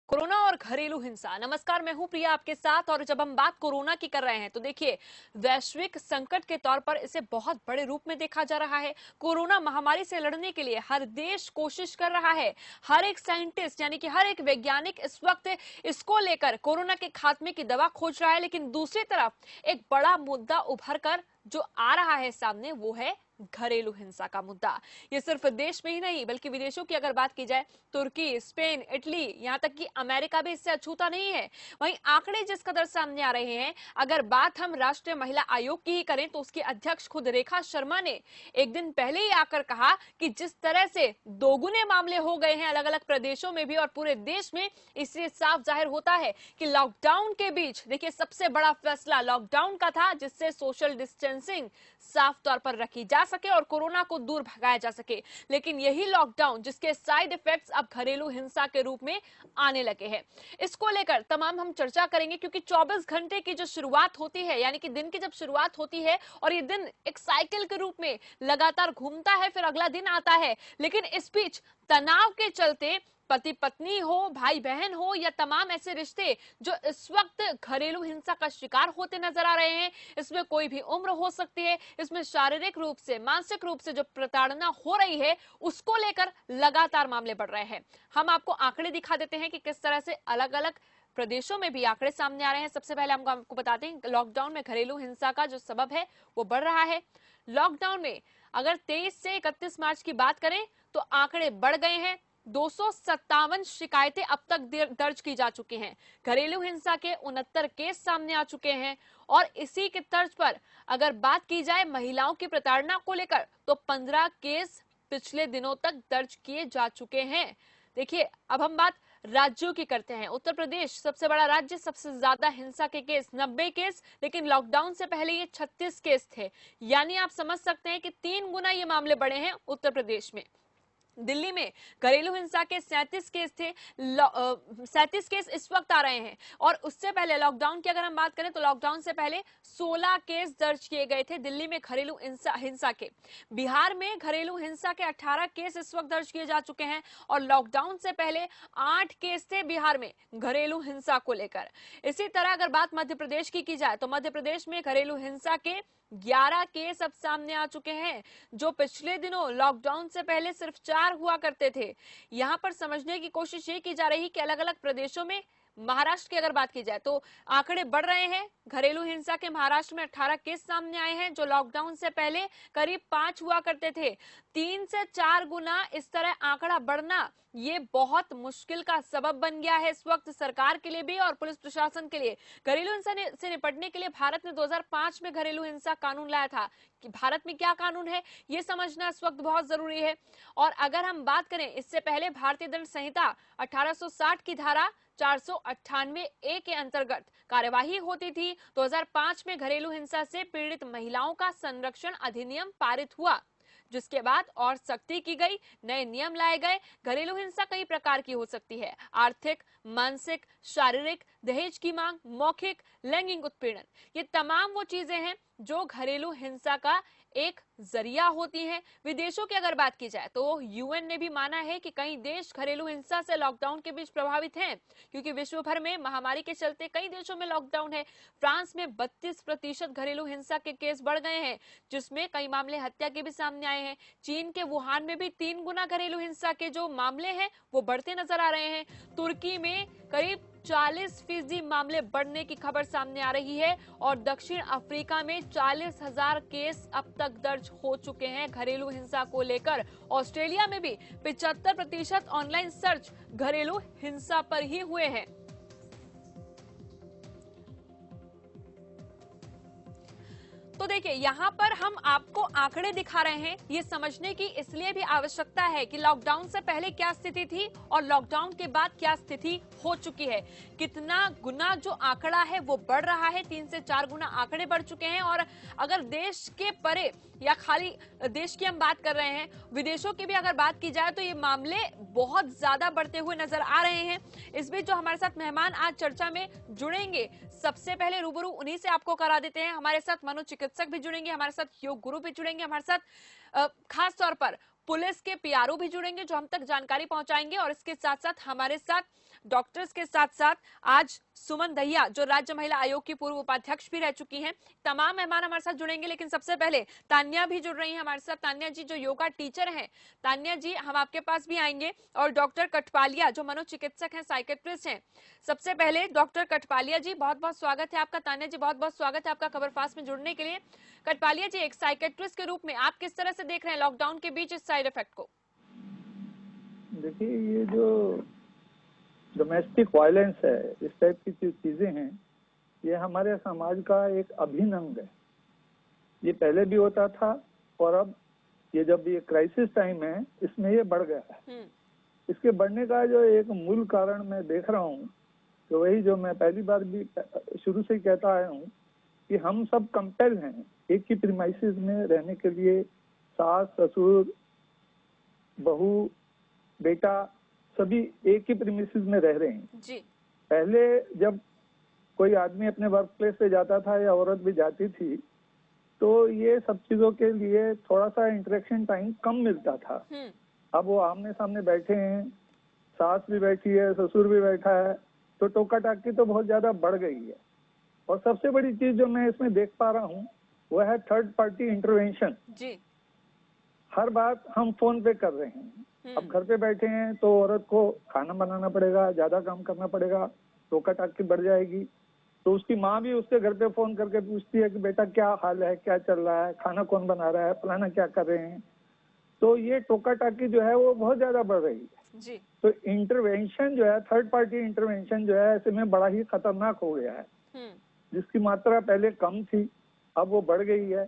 Corona और घरेलू हिंसा। नमस्कार, मैं हूं प्रिया आपके साथ। और जब हम बात कोरोना की कर रहे हैं तो देखिए, वैश्विक संकट के तौर पर इसे बहुत बड़े रूप में देखा जा रहा है। कोरोना महामारी से लड़ने के लिए हर देश कोशिश कर रहा है। हर एक साइंटिस्ट यानी कि हर एक वैज्ञानिक इस वक्त इसको लेकर कोरोना के खात्मे की दवा खोज रहा है। लेकिन दूसरी तरफ एक बड़ा मुद्दा उभर कर जो आ रहा है सामने, वो है घरेलू हिंसा का मुद्दा। ये सिर्फ देश में ही नहीं बल्कि विदेशों की अगर बात की जाए, तुर्की, स्पेन, इटली, यहां तक कि अमेरिका भी इससे अछूता नहीं है। वहीं आंकड़े जिस कदर सामने आ रहे हैं, अगर बात हम राष्ट्रीय महिला आयोग की ही करें तो उसकी अध्यक्ष खुद रेखा शर्मा ने एक दिन पहले ही आकर कहा कि जिस तरह से दोगुने मामले हो गए हैं अलग अलग प्रदेशों में भी और पूरे देश में, इससे साफ जाहिर होता है कि लॉकडाउन के बीच देखिए सबसे बड़ा फैसला लॉकडाउन का था, जिससे सोशल डिस्टेंसिंग साफ तौर पर रखी जा सके और कोरोना को दूर भगाया जा सके। लेकिन यही लॉकडाउन जिसके साइड इफेक्ट्स अब घरेलू हिंसा के रूप में आने लगे हैं, इसको लेकर तमाम हम चर्चा करेंगे। क्योंकि 24 घंटे की जो शुरुआत होती है, यानी कि दिन की जब शुरुआत होती है और ये दिन एक साइकिल के रूप में लगातार घूमता है, फिर अगला दिन आता है। लेकिन इस बीच तनाव के चलते पति पत्नी हो, भाई बहन हो, या तमाम ऐसे रिश्ते जो इस वक्त घरेलू हिंसा का शिकार होते नजर आ रहे हैं, इसमें कोई भी उम्र हो सकती है, इसमें शारीरिक रूप से, मानसिक रूप से जो प्रताड़ना हो रही है, उसको लेकर लगातार मामले बढ़ रहे हैं। हम आपको आंकड़े दिखा देते हैं कि किस तरह से अलग अलग प्रदेशों में भी आंकड़े सामने आ रहे हैं। सबसे पहले हम आपको बताते हैं, लॉकडाउन में घरेलू हिंसा का जो सबब है वो बढ़ रहा है। लॉकडाउन में अगर 23 से 31 मार्च की बात करें तो आंकड़े बढ़ गए हैं। 257 शिकायतें अब तक दर्ज की जा चुकी हैं। घरेलू हिंसा के 69 केस सामने आ चुके हैं। और इसी के तर्ज पर अगर बात की जाए महिलाओं की प्रताड़ना को लेकर तो 15 केस पिछले दिनों तक दर्ज किए जा चुके हैं। देखिए, अब हम बात राज्यों की करते हैं। उत्तर प्रदेश सबसे बड़ा राज्य, सबसे ज्यादा हिंसा के केस 90 केस, लेकिन लॉकडाउन से पहले ये 36 केस थे। यानी आप समझ सकते हैं कि 3 गुना ये मामले बढ़े हैं उत्तर प्रदेश में। दिल्ली में घरेलू हिंसा के 37 केस थे, 37 केस इस वक्त आ रहे हैं। और उससे पहले लॉकडाउन की अगर हम बात करें तो लॉकडाउन से पहले 16 केस दर्ज किए गए थे दिल्ली में घरेलू हिंसा के। बिहार में घरेलू हिंसा के 18 केस इस वक्त दर्ज किए जा चुके हैं और लॉकडाउन से पहले 8 केस थे बिहार में घरेलू हिंसा को लेकर। इसी तरह अगर बात मध्य प्रदेश की जाए तो मध्य प्रदेश में घरेलू हिंसा के 11 केस अब सामने आ चुके हैं, जो पिछले दिनों लॉकडाउन से पहले सिर्फ 4 हुआ करते थे। यहां पर समझने की कोशिश ये की जा रही कि अलग अलग प्रदेशों में, महाराष्ट्र की अगर बात की जाए तो आंकड़े बढ़ रहे हैं। घरेलू हिंसा के महाराष्ट्र में 18 केस सामने आए हैं, जो लॉकडाउन से पहले करीब 5 हुआ करते थे। 3 से 4 गुना इस तरह आंकड़ा बढ़ना ये बहुत मुश्किल का सबब बन गया है इस वक्त सरकार के लिए भी और पुलिस प्रशासन के लिए। घरेलू हिंसा से निपटने के लिए भारत ने 2005 में घरेलू हिंसा कानून लाया था। कि भारत में क्या कानून है ये समझना इस वक्त बहुत जरूरी है। और अगर हम बात करें, इससे पहले भारतीय दंड संहिता 1860 की धारा 498 ए के अंतर्गत कार्यवाही होती थी। 2005 में घरेलू हिंसा से पीड़ित महिलाओं का संरक्षण अधिनियम पारित हुआ, जिसके बाद और सख्ती की गई, नए नियम लाए गए। घरेलू हिंसा कई प्रकार की हो सकती है: आर्थिक, मानसिक, शारीरिक, दहेज की मांग, मौखिक, लैंगिक उत्पीड़न। ये तमाम वो चीजें हैं जो घरेलू हिंसा का एक जरिया होती हैं। विदेशों की अगर बात की जाए तो यूएन ने भी माना है कि कई देश घरेलू हिंसा से लॉकडाउन के बीच प्रभावित हैं, क्योंकि विश्व भर में महामारी के चलते कई देशों में लॉकडाउन है। फ्रांस में 32% घरेलू हिंसा के केस बढ़ गए हैं, जिसमें कई मामले हत्या के भी सामने आए हैं। चीन के वुहान में भी 3 गुना घरेलू हिंसा के जो मामले हैं वो बढ़ते नजर आ रहे हैं। तुर्की में करीब 40% मामले बढ़ने की खबर सामने आ रही है और दक्षिण अफ्रीका में 40,000 केस अब तक दर्ज हो चुके हैं घरेलू हिंसा को लेकर। ऑस्ट्रेलिया में भी 75% ऑनलाइन सर्च घरेलू हिंसा पर ही हुए हैं। तो देखिए, यहाँ पर हम आपको आंकड़े दिखा रहे हैं, ये समझने की इसलिए भी आवश्यकता है कि लॉकडाउन से पहले क्या स्थिति थी और लॉकडाउन के बाद क्या स्थिति हो चुकी है। कितना गुना जो आंकड़ा है वो बढ़ रहा है, 3 से 4 गुना आंकड़े बढ़ चुके हैं। और अगर देश के परे या खाली देश की हम बात कर रहे हैं, विदेशों की भी अगर बात की जाए तो ये मामले बहुत ज्यादा बढ़ते हुए नजर आ रहे हैं। इस बीच जो हमारे साथ मेहमान आज चर्चा में जुड़ेंगे, सबसे पहले रूबरू उन्हीं से आपको करा देते हैं। हमारे साथ मनोचिकित्सक भी जुड़ेंगे, हमारे साथ योग गुरु भी जुड़ेंगे, हमारे साथ खास तौर पर पुलिस के पीआरओ भी जुड़ेंगे जो हम तक जानकारी पहुंचाएंगे। और इसके साथ साथ हमारे साथ डॉक्टर्स के साथ साथ आज सुमन दहिया जो राज्य महिला आयोग की पूर्व उपाध्यक्ष भी रह चुकी हैं। तमाम मेहमान हमारे साथ जुड़ेंगे, लेकिन सबसे पहले तान्या भी जुड़ रही हैं हमारे साथ। तान्या जी जो योगा टीचर हैं, तान्या जी हम आपके पास भी आएंगे, और डॉक्टर कठपालिया जो मनोचिकित्सक हैं, साइकेट्रिस्ट हैं। सबसे पहले डॉक्टर कठपालिया जी बहुत बहुत स्वागत है आपका। तान्या जी बहुत बहुत स्वागत है आपका खबर फास्ट में जुड़ने के लिए। कठपालिया जी, एक साइकेट्रिस्ट के रूप में आप किस तरह से देख रहे हैं लॉकडाउन के बीच इस साइड इफेक्ट को? देखिए, ये जो डोमेस्टिक वायलेंस है, इस टाइप की जो चीजें हैं, ये हमारे समाज का एक अभिन्न अंग है। ये पहले भी होता था और अब ये जब ये क्राइसिस टाइम है, इसमें ये बढ़ गया है। इसके बढ़ने का जो एक मूल कारण मैं देख रहा हूँ, तो वही जो मैं पहली बार भी शुरू से ही कहता आया हूँ कि हम सब कंपेल हैं एक ही प्रीमाइसिस में रहने के लिए। सास, ससुर, बहू, बेटा सभी एक ही प्रीमिसेस में रह रहे हैं जी। पहले जब कोई आदमी अपने वर्क प्लेस पे जाता था या औरत भी जाती थी, तो ये सब चीजों के लिए थोड़ा सा इंटरेक्शन टाइम कम मिलता था। अब वो आमने सामने बैठे हैं, सास भी बैठी है, ससुर भी बैठा है, तो टोका टाकी तो बहुत ज्यादा बढ़ गई है। और सबसे बड़ी चीज जो मैं इसमें देख पा रहा हूँ वो है थर्ड पार्टी इंटरवेंशन जी। हर बात हम फोन पे कर रहे हैं। अब घर पे बैठे हैं तो औरत को खाना बनाना पड़ेगा, ज्यादा काम करना पड़ेगा, टोका टाकी बढ़ जाएगी। तो उसकी माँ भी उसके घर पे फोन करके पूछती है कि बेटा क्या हाल है, क्या चल रहा है, खाना कौन बना रहा है, फलाना क्या कर रहे हैं। तो ये टोका टाकी जो है वो बहुत ज्यादा बढ़ रही है जी। तो इंटरवेंशन जो है, थर्ड पार्टी इंटरवेंशन जो है, ऐसे में बड़ा ही खतरनाक हो गया है। जिसकी मात्रा पहले कम थी, अब वो बढ़ गई है।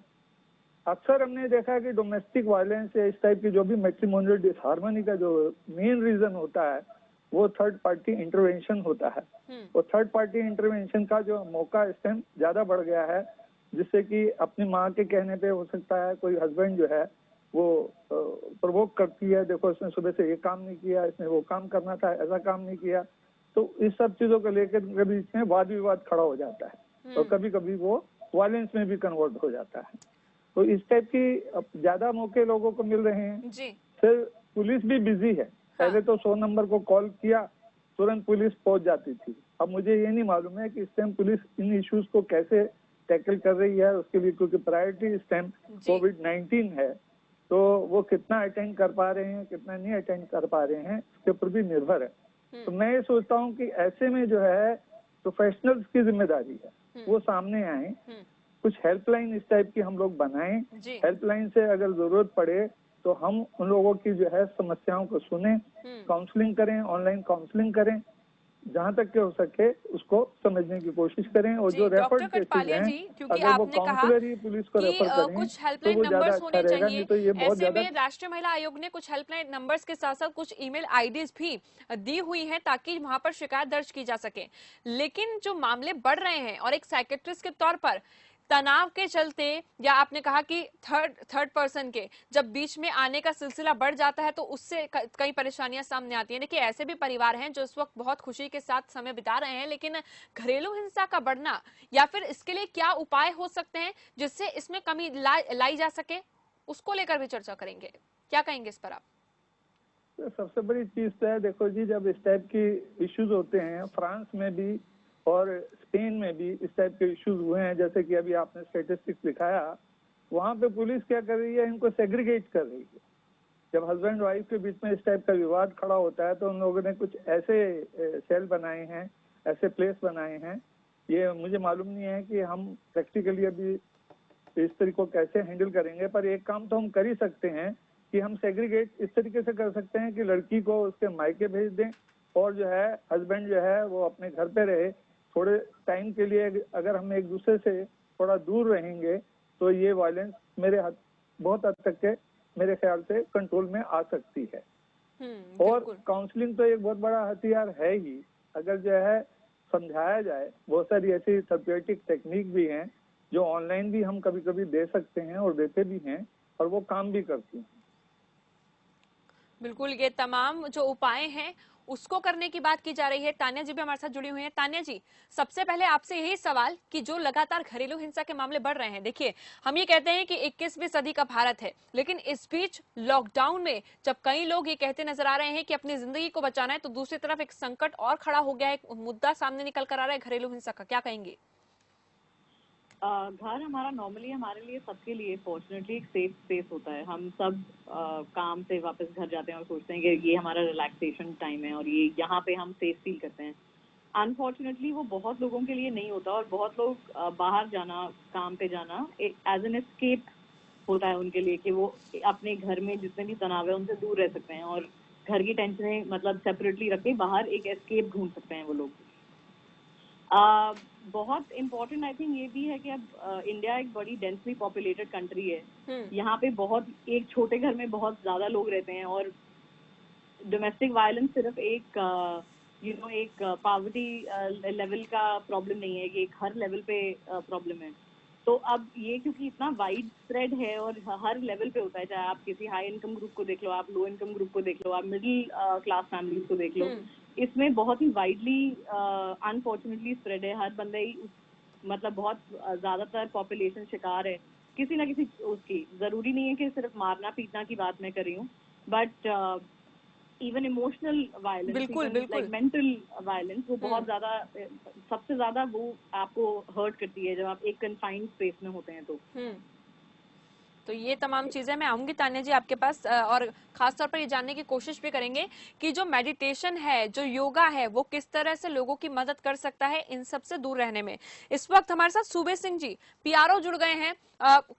अक्सर हमने देखा है कि डोमेस्टिक वायलेंस या इस टाइप की जो भी मैट्रिमोनियल डिसहार्मनी का जो मेन रीजन होता है वो थर्ड पार्टी इंटरवेंशन होता है। और थर्ड पार्टी इंटरवेंशन का जो मौका इस टाइम ज्यादा बढ़ गया है, जिससे कि अपनी माँ के कहने पे हो सकता है कोई हस्बैंड जो है वो प्रवोक करती है, देखो इसने सुबह से ये काम नहीं किया, इसने वो काम करना था, ऐसा काम नहीं किया। तो इस सब चीजों को लेकर के बीच में वाद विवाद खड़ा हो जाता है और कभी कभी वो वायलेंस में भी कन्वर्ट हो जाता है। तो इस टाइप की ज्यादा मौके लोगों को मिल रहे हैं जी। फिर पुलिस भी बिजी है। पहले तो 100 नंबर को कॉल किया, तुरंत पुलिस पहुंच जाती थी। अब मुझे ये नहीं मालूम है कि इस टाइम पुलिस इन इश्यूज को कैसे टैकल कर रही है उसके लिए, क्योंकि प्रायोरिटी इस टाइम कोविड-19 है, तो वो कितना अटेंड कर पा रहे हैं, कितना नहीं अटेंड कर पा रहे हैं, उसके ऊपर भी निर्भर है। तो मैं ये सोचता हूँ कि ऐसे में जो है प्रोफेशनल्स की जिम्मेदारी है वो सामने आए, कुछ हेल्पलाइन इस टाइप की हम लोग बनाएं। हेल्पलाइन से अगर जरूरत पड़े तो हम उन लोगों की जो है समस्याओं को सुने, काउंसलिंग करें, ऑनलाइन काउंसलिंग करें, जहां तक के हो सके उसको समझने की कोशिश करें। और जो रेफर्ड केसेस हैं, क्योंकि अगर वो आपने कहा काउंसलर ही पुलिस को रेफर करें कुछ तो हेल्पलाइन वो ज्यादा नंबर्स अच्छा होने रहेगा, चाहिए। नहीं तो ये बहुत ऐसे ज्यादा। में राष्ट्रीय महिला आयोग ने कुछ हेल्पलाइन नंबर्स के साथ साथ कुछ ईमेल आईडीज भी दी हुई हैं ताकि वहां पर शिकायत दर्ज की जा सके। लेकिन जो मामले बढ़ रहे हैं और एक साइकेट्रिस्ट के तौर पर तनाव के चलते, या आपने कहा कि थर्ड पर्सन के जब बीच में आने का सिलसिला बढ़ जाता है तो उससे कई परेशानियां सामने आती हैं। देखिए ऐसे भी परिवार हैं जो इस वक्त बहुत खुशी के साथ समय बिता रहे हैं, लेकिन घरेलू हिंसा का बढ़ना, या फिर इसके लिए क्या उपाय हो सकते हैं जिससे इसमें कमी लाई जा सके, उसको लेकर भी चर्चा करेंगे। क्या कहेंगे इस पर आप? तो सबसे बड़ी चीज तो है, देखो जी, जब इस टाइप की इश्यूज होते हैं, फ्रांस में भी और स्पेन में भी इस टाइप के इश्यूज हुए हैं, जैसे कि अभी आपने स्टेटिस्टिक्स दिखाया, वहां पे पुलिस क्या कर रही है, इनको सेग्रीगेट कर रही है। जब हस्बैंड वाइफ के बीच में इस टाइप का विवाद खड़ा होता है तो उन लोगों ने कुछ ऐसे सेल बनाए हैं, ऐसे प्लेस बनाए हैं। ये मुझे मालूम नहीं है कि हम प्रैक्टिकली अभी इस तरीके को कैसे हैंडल करेंगे, पर एक काम तो हम कर ही सकते हैं कि हम सेग्रीगेट इस तरीके से कर सकते हैं कि लड़की को उसके मायके भेज दें और जो है हस्बैंड जो है वो अपने घर पे रहे। थोड़े टाइम के लिए अगर हम एक दूसरे से थोड़ा दूर रहेंगे तो ये वायलेंस बहुत हद तक के मेरे ख्याल से कंट्रोल में आ सकती है। और काउंसलिंग तो एक बहुत बड़ा हथियार है ही। अगर जो है समझाया जाए, बहुत सारी ऐसी थेरेप्यूटिक टेक्निक भी हैं जो ऑनलाइन भी हम कभी कभी दे सकते हैं और देते भी हैं और वो काम भी करती हैं। बिल्कुल, ये तमाम जो उपाय हैं उसको करने की बात की जा रही है। तान्या जी भी हमारे साथ जुड़ी हुई हैं। तान्या जी, सबसे पहले आपसे यही सवाल कि जो लगातार घरेलू हिंसा के मामले बढ़ रहे हैं, देखिए हम ये कहते हैं कि 21वीं सदी का भारत है, लेकिन इस बीच लॉकडाउन में जब कई लोग ये कहते नजर आ रहे हैं कि अपनी जिंदगी को बचाना है, तो दूसरी तरफ एक संकट और खड़ा हो गया है, एक मुद्दा सामने निकल कर आ रहा है घरेलू हिंसा का, क्या कहेंगे? घर हमारा नॉर्मली हमारे लिए सबके लिए फॉर्चुनेटली एक सेफ स्पेस होता है। हम सब काम से वापस घर जाते हैं और सोचते हैं कि ये हमारा रिलैक्सेशन टाइम है और ये यहाँ पे हम सेफ फील करते हैं। अनफॉर्चुनेटली वो बहुत लोगों के लिए नहीं होता और बहुत लोग बाहर जाना, काम पे जाना एज एन एस्केप होता है उनके लिए, कि वो अपने घर में जितने भी तनाव है उनसे दूर रह सकते हैं और घर की टेंशनें मतलब सेपरेटली रख के बाहर एक एस्केप ढूंढ सकते हैं वो लोग। बहुत इम्पोर्टेंट आई थिंक ये भी है कि अब इंडिया एक बड़ी डेंसली पॉपुलेटेड कंट्री है। यहाँ पे बहुत एक छोटे घर में बहुत ज्यादा लोग रहते हैं और डोमेस्टिक वायलेंस सिर्फ एक एक पॉवर्टी लेवल का प्रॉब्लम नहीं है, ये एक हर लेवल पे प्रॉब्लम है। तो अब ये क्योंकि इतना वाइड स्प्रेड है और हर लेवल पे होता है, चाहे आप किसी हाई इनकम ग्रुप को देख लो, आप लो इनकम ग्रुप को देख लो, आप मिडिल क्लास फैमिलीज को देख लो, इसमें बहुत ही वाइडली अनफॉर्चुनेटली स्प्रेड है। हर बंदे ही मतलब बहुत ज्यादातर पॉपुलेशन शिकार है किसी ना किसी उसकी। जरूरी नहीं है कि सिर्फ मारना पीटना की बात मैं कर रही हूँ, बट इवन इमोशनल वायलेंस, बिल्कुल बिल्कुल मेंटल वायलेंस, वो बहुत ज्यादा, सबसे ज्यादा वो आपको हर्ट करती है जब आप एक कन्फाइंड स्पेस में होते हैं। तो ये तमाम चीजें मैं आऊंगी तान्या जी आपके पास, और खासतौर पर ये जानने की कोशिश भी करेंगे कि जो मेडिटेशन है, जो योगा है, वो किस तरह से लोगों की मदद कर सकता है इन सब से दूर रहने में। इस वक्त हमारे साथ सूबे सिंह जी पीआरओ जुड़ गए हैं।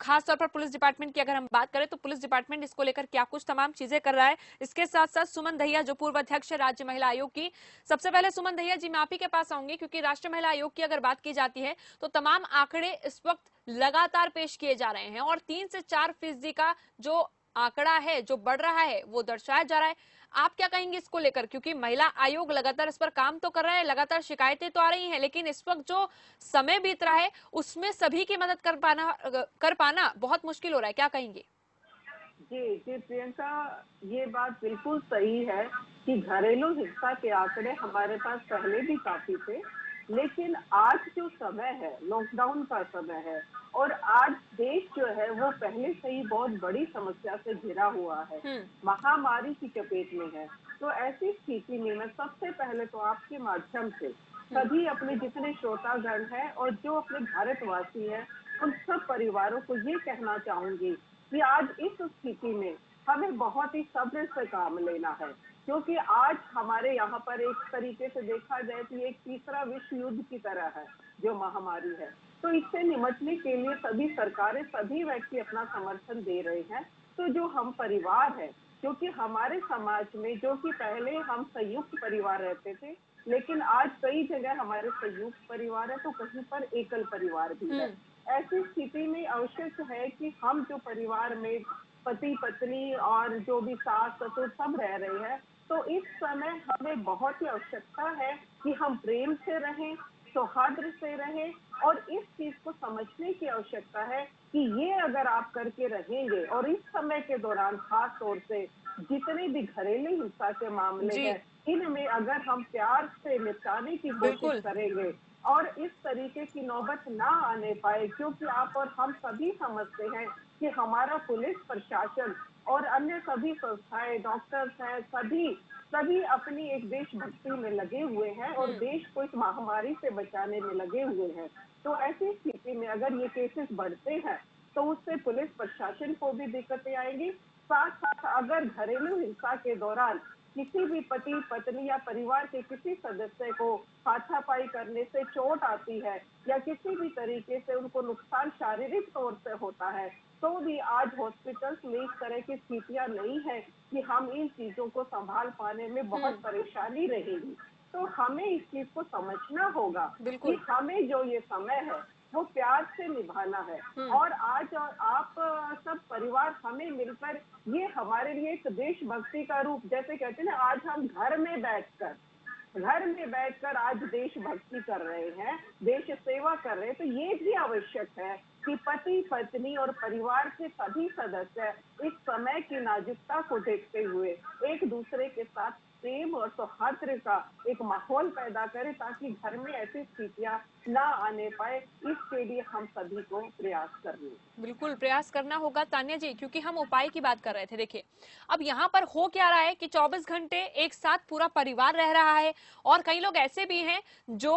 खासतौर पर पुलिस डिपार्टमेंट की अगर हम बात करें तो पुलिस डिपार्टमेंट इसको लेकर क्या कुछ तमाम चीजें कर रहा है। इसके साथ साथ सुमन दहिया जो पूर्व अध्यक्ष है राज्य महिला आयोग की। सबसे पहले सुमन दहिया जी, मैं आप ही के पास आऊंगी, क्योंकि राष्ट्रीय महिला आयोग की अगर बात की जाती है तो तमाम आंकड़े इस वक्त लगातार पेश किए जा रहे हैं और 3 से 4% का जो आंकड़ा है, जो बढ़ रहा है, वो दर्शाया जा रहा है। आप क्या कहेंगे इसको लेकर? क्योंकि महिला आयोग लगातार इस पर काम तो कर रहा है, लगातार शिकायतें तो आ रही हैं, लेकिन इस वक्त जो समय बीत रहा है उसमें सभी की मदद कर पाना बहुत मुश्किल हो रहा है, क्या कहेंगे? जी जी प्रियंका, ये बात बिल्कुल सही है कि घरेलू हिंसा के आंकड़े हमारे पास पहले भी काफी थे, लेकिन आज जो समय है लॉकडाउन का समय है और आज देश जो है वो पहले से ही बहुत बड़ी समस्या से घिरा हुआ है, महामारी की चपेट में है। तो ऐसी स्थिति में मैं सबसे पहले तो आपके माध्यम से सभी अपने जितने श्रोतागण हैं और जो अपने भारतवासी हैं उन सब परिवारों को ये कहना चाहूंगी कि आज इस स्थिति में हमें बहुत ही सब्र से काम लेना है, क्योंकि आज हमारे यहाँ पर एक तरीके से देखा जाए तो एक तीसरा विश्व युद्ध की तरह है जो महामारी है। तो इससे निपटने के लिए सभी सरकारें, सभी व्यक्ति अपना समर्थन दे रहे हैं। तो जो हम परिवार है, क्योंकि हमारे समाज में जो कि पहले हम संयुक्त परिवार रहते थे, लेकिन आज कई जगह हमारे संयुक्त परिवार है तो कहीं पर एकल परिवार भी है। ऐसी स्थिति में आवश्यक है कि हम जो परिवार में पति पत्नी और जो भी सास ससुर सब रह रहे हैं, तो इस समय हमें बहुत ही आवश्यकता है कि हम प्रेम से रहें, सौहार्द से रहें और इस चीज को समझने की आवश्यकता है कि ये अगर आप करके रहेंगे और इस समय के दौरान खास तौर से जितने भी घरेलू हिंसा के मामले हैं, इनमें अगर हम प्यार से निपटाने की कोशिश करेंगे और इस तरीके की नौबत ना आने पाए, क्योंकि आप और हम सभी समझते हैं कि हमारा पुलिस प्रशासन और अन्य सभी संस्थाएं, डॉक्टर्स हैं, सभी अपनी एक देशभक्ति में लगे हुए हैं और देश को इस महामारी से बचाने में लगे हुए हैं। तो ऐसी स्थिति में अगर ये केसेस बढ़ते हैं तो उससे पुलिस प्रशासन को भी दिक्कतें आएंगी। साथ साथ अगर घरेलू हिंसा के दौरान किसी भी पति पत्नी या परिवार के किसी सदस्य को हाथापाई करने से चोट आती है या किसी भी तरीके से उनको नुकसान शारीरिक तौर से होता है, तो भी आज हॉस्पिटल्स में इस तरह की स्थितियां नहीं है कि हम इन चीजों को संभाल पाने में बहुत परेशानी रहेगी। तो हमें इस चीज को समझना होगा कि हमें जो ये समय है वो प्यार से निभाना है और आज और आप सब परिवार हमें मिलकर, ये हमारे लिए एक देशभक्ति का रूप, जैसे कहते हैं ना, आज हम घर में बैठकर आज देशभक्ति कर रहे हैं, देश सेवा कर रहे हैं। तो ये भी आवश्यक है कि पति पत्नी और परिवार के सभी सदस्य इस समय की नाजुकता को देखते हुए एक दूसरे के साथ प्रेम और सौहार्द का एक माहौल पैदा करें ताकि घर में ऐसी स्थितियां ना आने पाए। इसके लिए हम सभी को प्रयास करनी। बिल्कुल प्रयास करना होगा तान्या जी, क्योंकि हम उपाय की बात कर रहे थे। देखिए अब यहाँ पर हो क्या रहा है कि 24 घंटे एक साथ पूरा परिवार रह रहा है, और कई लोग ऐसे भी हैं जो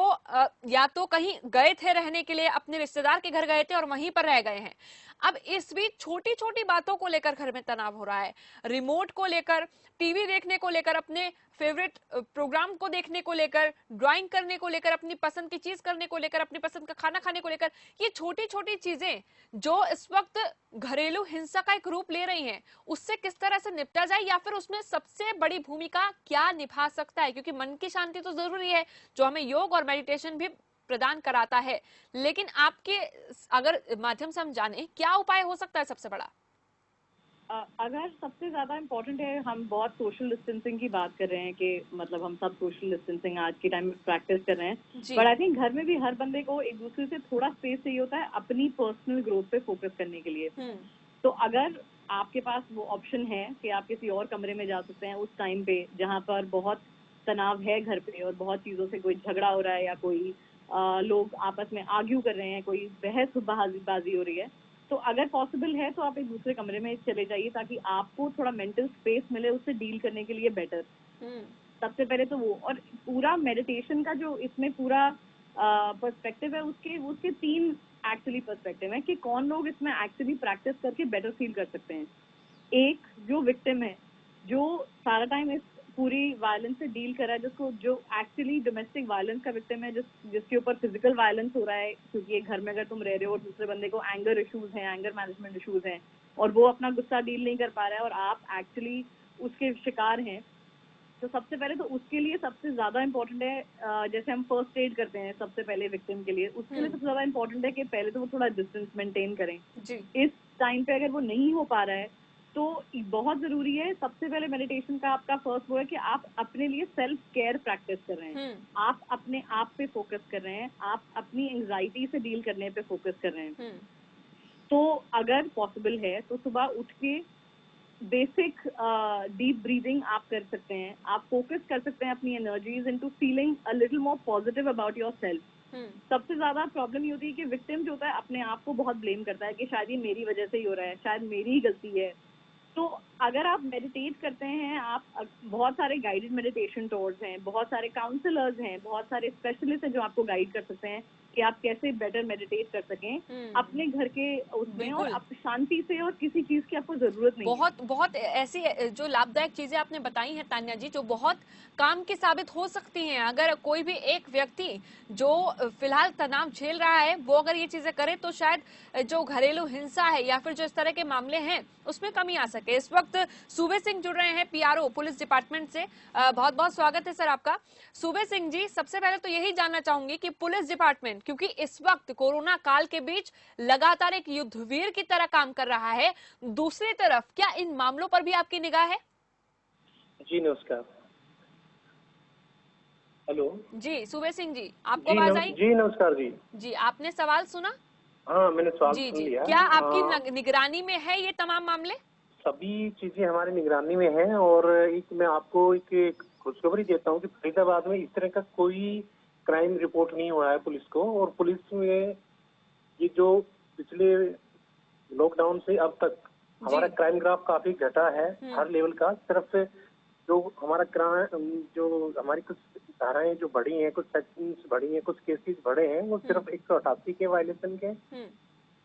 या तो कहीं गए थे रहने के लिए, अपने रिश्तेदार के घर गए थे और वहीं पर रह गए हैं। अब इस बीच छोटी छोटी बातों को लेकर घर में तनाव हो रहा है, रिमोट को लेकर, टीवी देखने को लेकर, अपने फेवरेट प्रोग्राम को देखने को लेकर, ड्राइंग करने को लेकर, अपनी पसंद की चीज करने को लेकर, अपनी पसंद का खाना खाने को लेकर। ये छोटी छोटी चीजें जो इस वक्त घरेलू हिंसा का एक रूप ले रही हैं, उससे किस तरह से निपटा जाए, या फिर उसमें सबसे बड़ी भूमिका क्या निभा सकता है? क्योंकि मन की शांति तो जरूरी है, जो हमें योग और मेडिटेशन भी प्रदान कराता है, लेकिन आपके अगर माध्यम से हम जाने क्या उपाय हो सकता है सबसे बड़ा? अगर सबसे ज्यादा इम्पोर्टेंट है, हम बहुत सोशल डिस्टेंसिंग की बात कर रहे हैं कि मतलब हम सब सोशल डिस्टेंसिंग आज के टाइम में प्रैक्टिस कर रहे हैं, बट आई थिंक घर में भी हर बंदे को एक दूसरे से थोड़ा स्पेस चाहिए होता है अपनी पर्सनल ग्रोथ पे फोकस करने के लिए। तो अगर आपके पास वो ऑप्शन है कि आप किसी और कमरे में जा सकते हैं उस टाइम पे जहाँ पर बहुत तनाव है घर पे और बहुत चीजों से कोई झगड़ा हो रहा है या कोई लोग आपस में आर्ग्यू कर रहे हैं, कोई बहस बाजी हो रही है, तो अगर पॉसिबल है तो आप एक दूसरे कमरे में चले जाइए ताकि आपको थोड़ा मेंटल स्पेस मिले उससे डील करने के लिए बेटर। सबसे पहले तो वो, और पूरा मेडिटेशन का जो इसमें पूरा पर्सपेक्टिव है, उसके 3 एक्चुअली पर्सपेक्टिव है कि कौन लोग इसमें एक्चुअली प्रैक्टिस करके बेटर फील कर सकते हैं। एक जो विक्टिम है, जो सारा टाइम इस पूरी वायलेंस से डील कर रहा है, जिसको जो एक्चुअली डोमेस्टिक वायलेंस का विक्टिम है, जिसके ऊपर फिजिकल वायलेंस हो रहा है, क्योंकि एक घर में अगर तुम रह रहे हो और दूसरे बंदे को एंगर इश्यूज हैं, एंगर मैनेजमेंट इश्यूज हैं, और वो अपना गुस्सा डील नहीं कर पा रहा है और आप एक्चुअली उसके शिकार हैं, तो सबसे पहले तो उसके लिए सबसे ज्यादा इम्पोर्टेंट है, जैसे हम फर्स्ट एड करते हैं सबसे पहले विक्टिम के लिए, उसके लिए सबसे ज्यादा इम्पोर्टेंट है कि पहले तो वो थोड़ा डिस्टेंस मेंटेन करें। इस टाइम पे अगर वो नहीं हो पा रहा है तो बहुत जरूरी है, सबसे पहले मेडिटेशन का आपका फर्स्ट वो है कि आप अपने लिए सेल्फ केयर प्रैक्टिस कर रहे हैं, आप अपने आप पे फोकस कर रहे हैं, आप अपनी एंजाइटी से डील करने पे फोकस कर रहे हैं। तो अगर पॉसिबल है तो सुबह उठ के बेसिक डीप ब्रीदिंग आप कर सकते हैं, आप फोकस कर सकते हैं अपनी energies into feeling a little more positive about yourself. सबसे ज्यादा प्रॉब्लम ये होती है कि विक्टिम जो होता है अपने आप को बहुत ब्लेम करता है कि शायद ये मेरी वजह से ही हो रहा है, शायद मेरी ही गलती है। तो अगर आप मेडिटेट करते हैं, आप बहुत सारे गाइडेड मेडिटेशन टूर्स हैं, बहुत सारे काउंसलर्स हैं, बहुत सारे स्पेशलिस्ट हैं जो आपको गाइड कर सकते हैं कि आप कैसे बेटर मेडिटेट कर सकें अपने घर के उसमें, और आप शांति से, और किसी चीज की आपको जरूरत नहीं। बहुत ऐसी जो लाभदायक चीजें आपने बताई हैं तान्या जी, जो बहुत काम की साबित हो सकती हैं। अगर कोई भी एक व्यक्ति जो फिलहाल तनाव झेल रहा है वो अगर ये चीजें करे तो शायद जो घरेलू हिंसा है या फिर जो इस तरह के मामले हैं उसमें कमी आ सके। इस वक्त सूबे सिंह जुड़ रहे हैं पीआरओ पुलिस डिपार्टमेंट से। बहुत बहुत स्वागत है सर आपका। सूबे सिंह जी, सबसे पहले तो यही जानना चाहूंगी कि पुलिस डिपार्टमेंट, क्योंकि इस वक्त कोरोना काल के बीच लगातार एक युद्धवीर की तरह काम कर रहा है, दूसरी तरफ क्या इन मामलों पर भी आपकी निगाह है? जी नमस्कार। हेलो जी सूबे सिंह जी, आपको आवाज आई? जी नमस्कार जी। जी आपने सवाल सुना? हाँ मैंने सवाल जी सुन जी लिया। क्या आपकी निगरानी में है ये तमाम मामले? सभी चीजें हमारी निगरानी में हैं, और एक मैं आपको एक खुशखबरी देता हूँ कि फरीदाबाद में इस तरह का कोई क्राइम रिपोर्ट नहीं हुआ है पुलिस को। और पुलिस में ये जो पिछले लॉकडाउन से अब तक हमारा क्राइम ग्राफ काफी घटा है हर लेवल का। सिर्फ जो हमारा क्राइम, जो हमारी कुछ धाराएं जो बढ़ी हैं, कुछ सेक्शंस बढ़ी हैं, कुछ केसेस बढ़े हैं, वो सिर्फ 188 के वायलेशन के।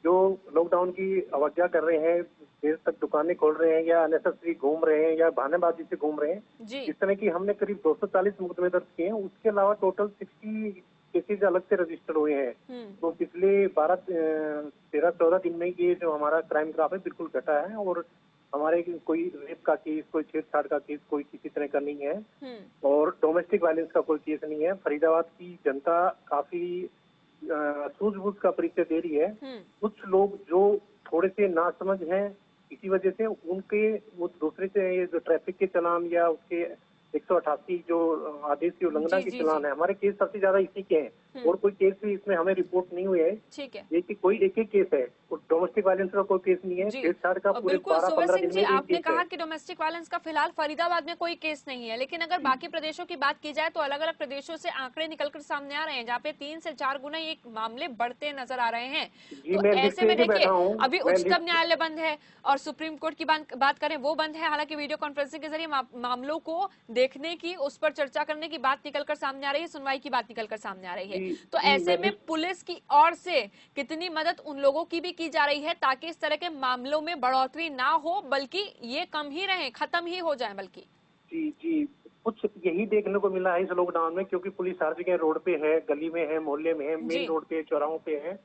जो लॉकडाउन की अवज्ञा कर रहे हैं, देर तक दुकानें खोल रहे हैं, या अननेसेसरी घूम रहे हैं, या बहानेबाजी से घूम रहे हैं, इस तरह की हमने करीब 240 मुकदमे दर्ज किए हैं। उसके अलावा टोटल 60 केसेज अलग से रजिस्टर हुए हैं। तो पिछले 13-14 दिन में ये जो हमारा क्राइम ग्राफ है बिल्कुल घटा है। और हमारे कोई रेप का केस, कोई छेड़छाड़ का केस कोई किसी तरह का नहीं है, और डोमेस्टिक वायलेंस का कोई केस नहीं है। फरीदाबाद की जनता काफी सूझबूझ का परिचय दे रही है। कुछ लोग जो थोड़े से नासमझ हैं इसी वजह से उनके वो दूसरे से ये जो ट्रैफिक के चालान या उसके 188 जो आदेश की उल्लंघना के चालान है, हमारे केस सबसे ज्यादा इसी के हैं। और कोई केस भी इसमें हमें रिपोर्ट नहीं हुए है। ठीक है, एक ही केस है, डोमेस्टिक वायलेंस का कोई केस नहीं है। छेड़छाड़ का पूरे बिल्कुल 12-15 सिंह दिन जी, में एक आपने केस कहा है। कि डोमेस्टिक वायलेंस का फिलहाल फरीदाबाद में कोई केस नहीं है, लेकिन अगर बाकी प्रदेशों की बात की जाए तो अलग अलग प्रदेशों से आंकड़े निकलकर सामने आ रहे हैं, जहाँ पे 3 से 4 गुना ये मामले बढ़ते नजर आ रहे हैं। जी, तो मैं लिस्ट ऐसे में लेके देखिए, बैठा हूँ। अभी उच्चतम न्यायालय बंद है और सुप्रीम कोर्ट की बात करें वो बंद है। हालांकि वीडियो कॉन्फ्रेंसिंग के जरिए मामलों को देखने की, उस पर चर्चा करने की बात निकलकर सामने आ रही है, सुनवाई की बात निकलकर सामने आ रही है। तो ऐसे में पुलिस की ओर से कितनी मदद उन लोगों की भी की जा रही है ताकि इस तरह के मामलों में बढ़ोतरी ना हो, बल्कि ये कम ही रहे, खत्म ही हो जाए बल्कि? जी जी, कुछ यही देखने को मिला है इस लॉकडाउन में, क्योंकि पुलिस हर जगह रोड पे है, गली में है, मोहल्ले में है, मेन रोड पे, चौराहों पे है।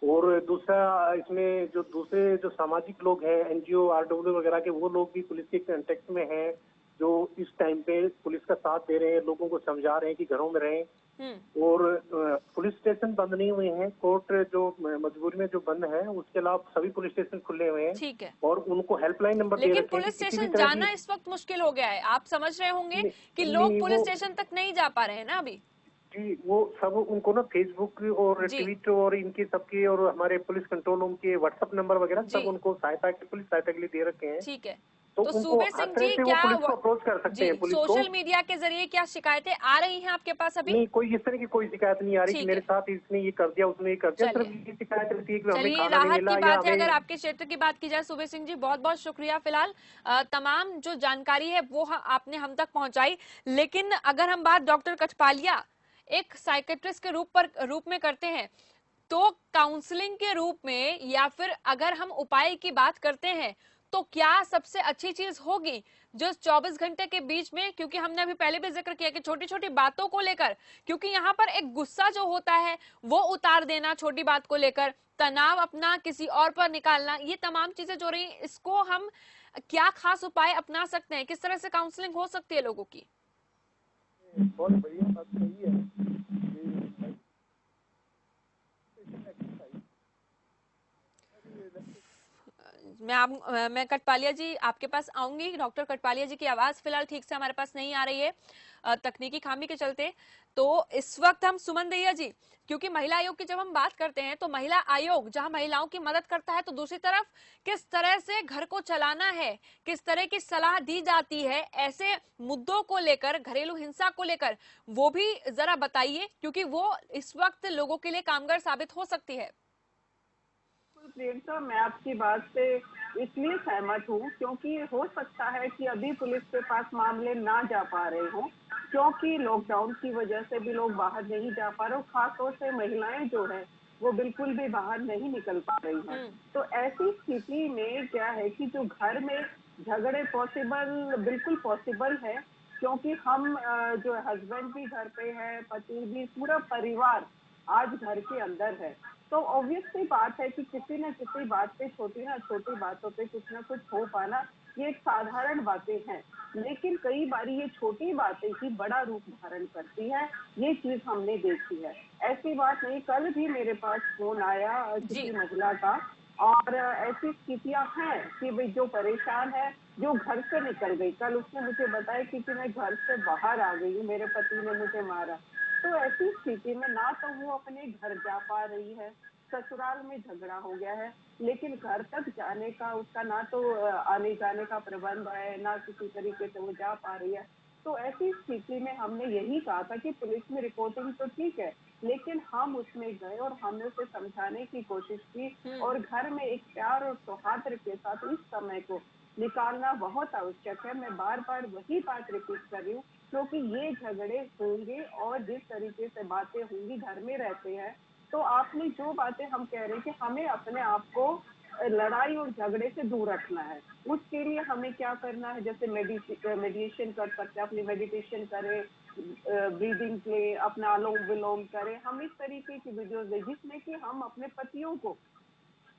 और दूसरा, इसमें जो दूसरे जो सामाजिक लोग हैं, एनजीओ, आरडब्ल्यू वगैरह के, वो लोग भी पुलिस के कांटेक्ट में हैं, जो इस टाइम पे पुलिस का साथ दे रहे हैं, लोगों को समझा रहे हैं कि घरों में रहें। और पुलिस स्टेशन बंद नहीं हुए हैं, कोर्ट जो मजबूरी में जो बंद है, उसके अलावा सभी पुलिस स्टेशन खुले हुए हैं। ठीक है, और उनको हेल्पलाइन नंबर दे लेकिन रखे हैं पुलिस कि किसी भी स्टेशन तरह जाना की। इस वक्त मुश्किल हो गया है। आप समझ रहे होंगे कि लोग नहीं, पुलिस स्टेशन तक नहीं जा पा रहे हैं ना अभी। जी, वो सब उनको ना फेसबुक और जी, ट्वीट और इनकी सबकी, और हमारे पुलिस कंट्रोल रूम के व्हाट्सएप नंबर वगैरह सब उनको पुलिस सहायता के लिए दे रखे हैं। ठीक है। तो तो उनको सूबे हर सिंह तरह जी, से वो क्या पुलिस को अप्रोच कर सकते जी हैं, पुलिस को। सोशल मीडिया के जरिए क्या शिकायतें आ रही हैं आपके पास अभी? नहीं, कोई इस तरह की कोई शिकायत नहीं आ रही कि मेरे साथ इसने ये कर दिया, उसने ये कर दिया। सिर्फ ये शिकायत रहती है कि हमें चलिए, खाना नहीं राहत मिला की या बात है। हमें। अगर आपके क्षेत्र की बात की जाए सूबे सिंह जी, बहुत बहुत शुक्रिया। फिलहाल तमाम जो जानकारी है वो आपने हम तक पहुंचाई। लेकिन अगर हम बात डॉक्टर कठपालिया एक साइकेट्रिस्ट के रूप में करते हैं, तो काउंसलिंग के रूप में या फिर अगर हम उपाय की बात करते हैं, तो क्या सबसे अच्छी चीज होगी जो 24 घंटे के बीच में, क्योंकि हमने अभी पहले भी जिक्र किया कि छोटी छोटी बातों को लेकर, क्योंकि यहाँ पर एक गुस्सा जो होता है वो उतार देना, छोटी बात को लेकर तनाव अपना किसी और पर निकालना, ये तमाम चीजें जो रही, इसको हम क्या खास उपाय अपना सकते हैं? किस तरह से काउंसलिंग हो सकती है लोगों की? बहुत बढ़िया बात कही है। मैं कटपालिया जी आपके पास आऊंगी। डॉक्टर कटपालिया जी की आवाज फिलहाल ठीक से हमारे पास नहीं आ रही है तकनीकी खामी के चलते। तो इस वक्त हम सुमन दैया जी, क्योंकि महिला आयोग की जब हम बात करते हैं तो महिला आयोग जहां महिलाओं की मदद करता है, तो दूसरी तरफ किस तरह से घर को चलाना है, किस तरह की सलाह दी जाती है ऐसे मुद्दों को लेकर, घरेलू हिंसा को लेकर, वो भी जरा बताइए, क्योंकि वो इस वक्त लोगों के लिए कामगार साबित हो सकती है। प्रियंका, मैं आपकी बात से इसलिए सहमत हूँ क्योंकि हो सकता है कि अभी पुलिस के पास मामले ना जा पा रहे हों, क्योंकि लॉकडाउन की वजह से भी लोग बाहर नहीं जा पा रहे, खासतौर से महिलाएं जो है वो बिल्कुल भी बाहर नहीं निकल पा रही हैं। तो ऐसी स्थिति में क्या है कि जो घर में झगड़े बिल्कुल पॉसिबल है, क्योंकि हम जो हस्बैंड भी घर पे है, पति भी, पूरा परिवार आज घर के अंदर है। तो ऑब्वियस सी बात है कि किसी न किसी बात पे, छोटी ना छोटी बातों पे कुछ ना कुछ हो पाना, ये एक साधारण बातें हैं। लेकिन कई बार ये छोटी बातें ही बड़ा रूप धारण करती है, ये चीज हमने देखी है। ऐसी बात नहीं, कल भी मेरे पास फोन आया किसी महिला का, और ऐसी स्थितियां हैं कि भाई जो परेशान है, जो घर से निकल गई, कल उसने मुझे बताया कि मैं घर से बाहर आ गई हूँ, मेरे पति ने मुझे मारा। तो ऐसी स्थिति में ना तो वो अपने घर जा पा रही है, ससुराल में झगड़ा हो गया है, लेकिन घर तक जाने का उसका ना तो आने जाने का प्रबंध है, ना किसी तरीके से वो जा पा रही है। तो ऐसी स्थिति में हमने यही कहा था कि पुलिस में रिपोर्टिंग तो ठीक है, लेकिन हम उसमें गए और हमने उसे समझाने की कोशिश की, और घर में एक प्यार और सौहार्द के साथ इस समय को निकालना बहुत आवश्यक है। मैं बार बार वही बात रिपीट कर रही हूँ, क्योंकि ये झगड़े होंगे और जिस तरीके से बातें होंगी, घर में रहते हैं। तो आपने जो बातें हम कह रहे हैं कि हमें अपने आप को लड़ाई और झगड़े से दूर रखना है, उसके लिए हमें क्या करना है, जैसे मेडिटेशन कर सकते हैं, अपनी मेडिटेशन करें, ब्रीदिंग ले, अपना अनुलोम विलोम करें। हम इस तरीके की वीडियोस दें जिसमें कि हम अपने पतियों को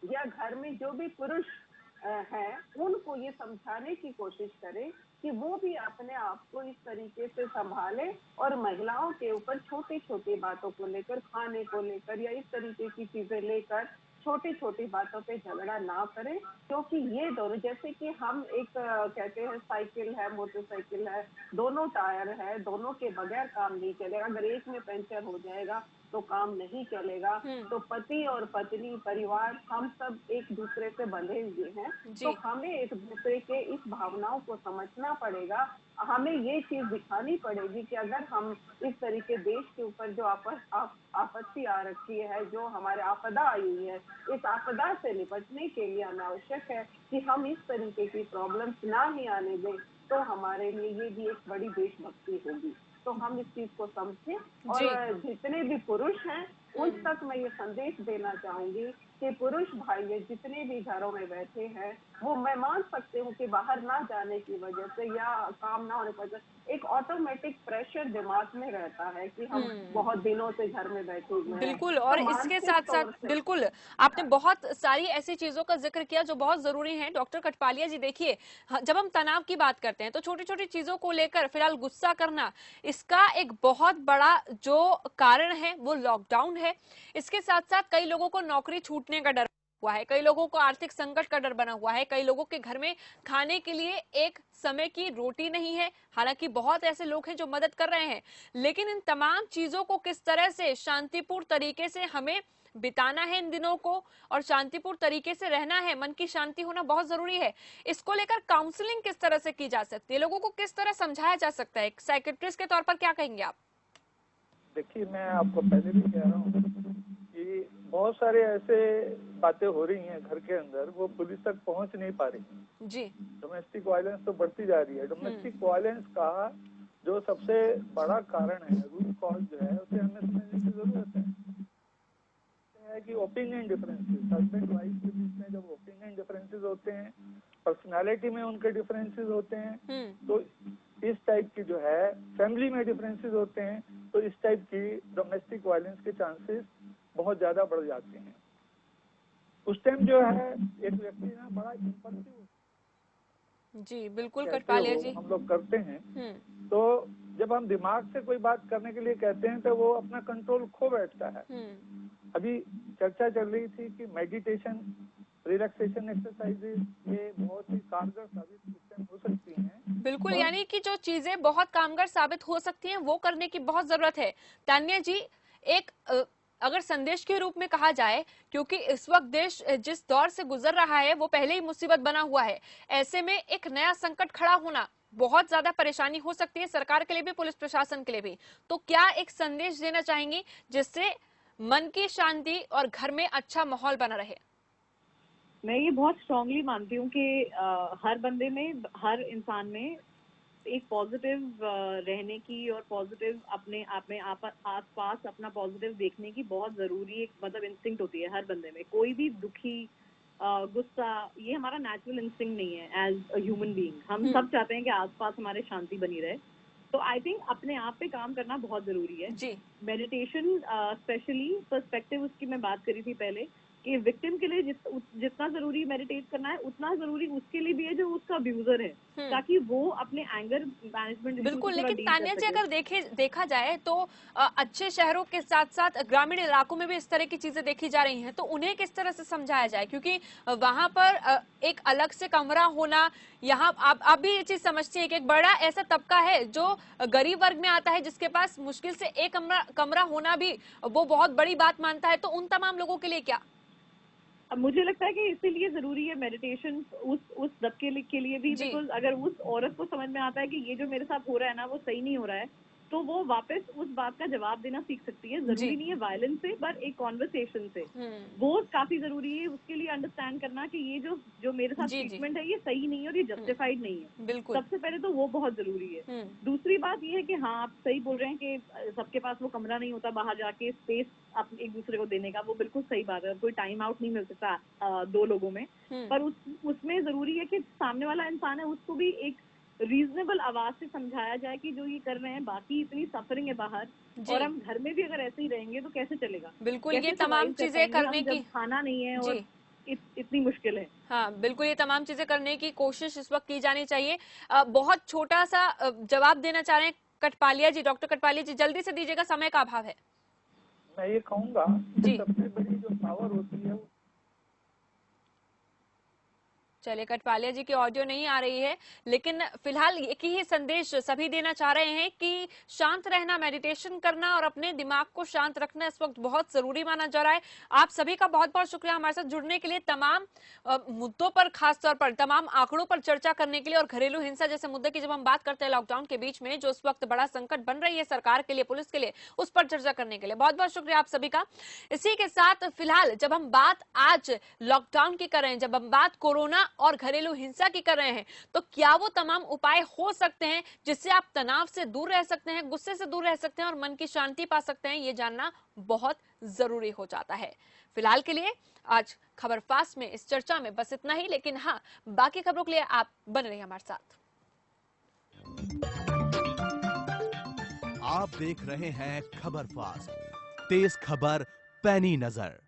या घर में जो भी पुरुष हैं उनको ये समझाने की कोशिश करें कि वो भी अपने आप को इस तरीके से संभाले, और महिलाओं के ऊपर छोटी छोटी बातों को लेकर, खाने को लेकर या इस तरीके की चीजें लेकर छोटी छोटी बातों पे झगड़ा ना करें, क्योंकि ये दोनों, जैसे कि हम एक कहते हैं साइकिल है, मोटरसाइकिल है, दोनों टायर है, दोनों के बगैर काम नहीं चलेगा। अगर एक में पंचर हो जाएगा तो काम नहीं चलेगा। तो पति और पत्नी, परिवार, हम सब एक दूसरे से बंधे हुए हैं, तो हमें एक दूसरे के इस भावनाओं को समझना पड़ेगा। हमें ये चीज दिखानी पड़ेगी कि अगर हम इस तरीके देश के ऊपर जो आपत्ति आ रखी है, जो हमारे आपदा आई हुई है, इस आपदा से निपटने के लिए हमें आवश्यक है कि हम इस तरीके की प्रॉब्लम्स ना ही आने दें, तो हमारे लिए ये भी एक बड़ी देशभक्ति होगी। तो हम इस चीज को समझें, और जितने भी पुरुष हैं उन तक मैं ये संदेश देना चाहूंगी कि पुरुष भाई जितने भी घरों में बैठे हैं, वो मैं मान सकती हूँ कि बाहर ना जाने की वजह से या काम ना होने की वजह से एक ऑटोमेटिक प्रेशर दिमाग में रहता है कि हम बहुत दिनों से घर में बैठे हुए हैं। बिल्कुल, और तो इसके साथ साथ बिल्कुल आपने बहुत सारी ऐसी चीजों का जिक्र किया जो बहुत जरूरी है। डॉक्टर कटपालिया जी, देखिए, जब हम तनाव की बात करते हैं तो छोटी छोटी चीजों को लेकर फिलहाल गुस्सा करना, इसका एक बहुत बड़ा जो कारण है वो लॉकडाउन है। इसके साथ साथ कई लोगों को नौकरी छूटने का डर हुआ है, कई लोगों को आर्थिक संकट का डर बना हुआ है, कई लोगों के घर में खाने के लिए एक समय की रोटी नहीं है। हालांकि बहुत ऐसे लोग हैं जो मदद कर रहे हैं, लेकिन इन तमाम चीजों को किस तरह से शांतिपूर्ण तरीके से हमें बिताना है इन दिनों को, और शांतिपूर्ण तरीके से रहना है, मन की शांति होना बहुत जरूरी है। इसको लेकर काउंसलिंग किस तरह से की जा सकती है, लोगों को किस तरह समझाया जा सकता है, साइकियाट्रिस्ट के तौर पर क्या कहेंगे आप? देखिए, मैं आपको पहले भी कह रहा हूँ कि बहुत सारे ऐसे बातें हो रही हैं घर के अंदर, वो पुलिस तक पहुंच नहीं पा रही जी। डोमेस्टिक वायलेंस तो बढ़ती जा रही है। डोमेस्टिक वायलेंस का जो सबसे बड़ा कारण है, रूट कॉज जो है, उसे हमें समझने की जरूरत है कि ओपिनियन डिफरेंसेस, हस्बैंड वाइफ के बीच में जब ओपिनियन डिफरेंसेस होते हैं, पर्सनालिटी में उनके डिफरेंसेस होते हैं, तो इस टाइप की जो है फैमिली में डिफरेंसेस होते हैं, तो इस टाइप की डोमेस्टिक वायलेंस के चांसेस बहुत ज्यादा बढ़ जाते हैं। उस टाइम जो है एक व्यक्ति ना बड़ा इम्पल्सिव, जी बिल्कुल कटपालिया जी, हम लोग करते हैं, तो जब हम दिमाग से कोई बात करने के लिए कहते हैं तो वो अपना कंट्रोल खो बैठता है। अभी चर्चा चल रही थी कि मेडिटेशन, रिलैक्सेशन एक्सरसाइजेज ये बहुत ही कारगर साबित इस टाइम हो सकती हैं। बिल्कुल, यानी कि जो चीजें बहुत कारगर साबित हो सकती हैं वो करने की बहुत जरूरत है। तान्या जी, एक अगर संदेश के रूप में कहा जाए, क्योंकि इस वक्त देश जिस दौर से गुजर रहा है वो पहले ही मुसीबत बना हुआ है, ऐसे में एक नया संकट खड़ा होना बहुत ज्यादा परेशानी हो सकती है, सरकार के लिए भी, पुलिस प्रशासन के लिए भी। तो क्या एक संदेश देना चाहेंगी जिससे मन की शांति और घर में अच्छा माहौल बना रहे? मैं ये बहुत स्ट्रांगली मानती हूँ कि हर बंदे में, हर इंसान में एक पॉजिटिव रहने की और पॉजिटिव अपने आप में आसपास अपना पॉजिटिव देखने की बहुत जरूरी एक मतलब इंस्टिंक्ट होती है हर बंदे में। कोई भी दुखी, गुस्सा, ये हमारा नेचुरल इंस्टिंक्ट नहीं है एज अ ह्यूमन बीइंग। हम सब चाहते हैं कि आसपास हमारे शांति बनी रहे। तो आई थिंक अपने आप पे काम करना बहुत जरूरी है जी। मेडिटेशन स्पेशली पर्सपेक्टिव, उसकी मैं बात करी थी पहले कि विक्टिम के लिए जितना जरूरी मेडिटेट करना है, उतना जरूरी उसके लिए भी है जो उसका अब्यूजर है, ताकि वो अपने एंगर मैनेजमेंट। बिल्कुल, लेकिन तान्या जी, अगर देखा जाए तो अच्छे शहरों के साथ साथ ग्रामीण इलाकों में भी इस तरह की चीजें देखी जा रही हैं, तो उन्हें किस तरह से समझाया जाए? क्योंकि वहां पर एक अलग से कमरा होना, यहाँ आप भी ये चीज समझती है कि एक बड़ा ऐसा तबका है जो गरीब वर्ग में आता है, जिसके पास मुश्किल से एक कमरा होना भी वो बहुत बड़ी बात मानता है, तो उन तमाम लोगों के लिए क्या? अब मुझे लगता है कि इसीलिए जरूरी है मेडिटेशन उस दबके के लिए भी, बिकॉज अगर उस औरत को समझ में आता है कि ये जो मेरे साथ हो रहा है ना वो सही नहीं हो रहा है, तो वो वापस उस बात का जवाब देना सीख सकती है। जरूरी नहीं है वायलेंस से, पर एक कॉन्वर्सेशन से। वो काफी जरूरी है उसके लिए अंडरस्टैंड करना कि ये जो मेरे साथ ट्रीटमेंट है ये सही नहीं है और ये जस्टिफाइड नहीं है। बिल्कुल, सबसे पहले तो वो बहुत जरूरी है। दूसरी बात ये है कि हाँ, आप सही बोल रहे हैं कि सबके पास वो कमरा नहीं होता बाहर जाके स्पेस आप एक दूसरे को देने का, वो बिल्कुल सही बात है। कोई टाइम आउट नहीं मिल सकता दो लोगों में, पर उसमें जरूरी है कि सामने वाला इंसान है उसको भी एक रीजनेबल आवाज से समझाया जाए कि जो ये कर रहे हैं, बाकी इतनी सफरिंग है बाहर, और हम घर में भी अगर ऐसे ही रहेंगे तो कैसे चलेगा? बिल्कुल, ये तमाम चीजें करने की, खाना नहीं है और इतनी मुश्किल है। हाँ बिल्कुल, ये तमाम चीजें करने की कोशिश इस वक्त की जानी चाहिए। बहुत छोटा सा जवाब देना चाह रहे हैं कटपालिया जी, डॉक्टर कटपालिया जी, जल्दी से दीजिएगा, समय का अभाव है। मैं ये कहूँगा सबसे बड़ी जो पावर होती है चलिए, कटपालिया जी की ऑडियो नहीं आ रही है, लेकिन फिलहाल एक ही संदेश सभी देना चाह रहे हैं कि शांत रहना, मेडिटेशन करना और अपने दिमाग को शांत रखना इस वक्त बहुत जरूरी माना जा रहा है। आप सभी का बहुत बहुत शुक्रिया हमारे साथ जुड़ने के लिए, तमाम मुद्दों पर, खासतौर पर तमाम आंकड़ों पर चर्चा करने के लिए, और घरेलू हिंसा जैसे मुद्दे की जब हम बात करते हैं लॉकडाउन के बीच में, जो इस वक्त बड़ा संकट बन रही है सरकार के लिए, पुलिस के लिए, उस पर चर्चा करने के लिए बहुत बहुत शुक्रिया आप सभी का। इसी के साथ फिलहाल जब हम बात आज लॉकडाउन की कर रहे हैं, जब हम बात कोरोना और घरेलू हिंसा की कर रहे हैं, तो क्या वो तमाम उपाय हो सकते हैं जिससे आप तनाव से दूर रह सकते हैं, गुस्से से दूर रह सकते हैं और मन की शांति पा सकते हैं, ये जानना बहुत जरूरी हो जाता है। फिलहाल के लिए आज खबर फास्ट में इस चर्चा में बस इतना ही, लेकिन हाँ, बाकी खबरों के लिए आप बने रहिए हमारे साथ। आप देख रहे हैं खबर फास्ट, तेज खबर पैनी नजर।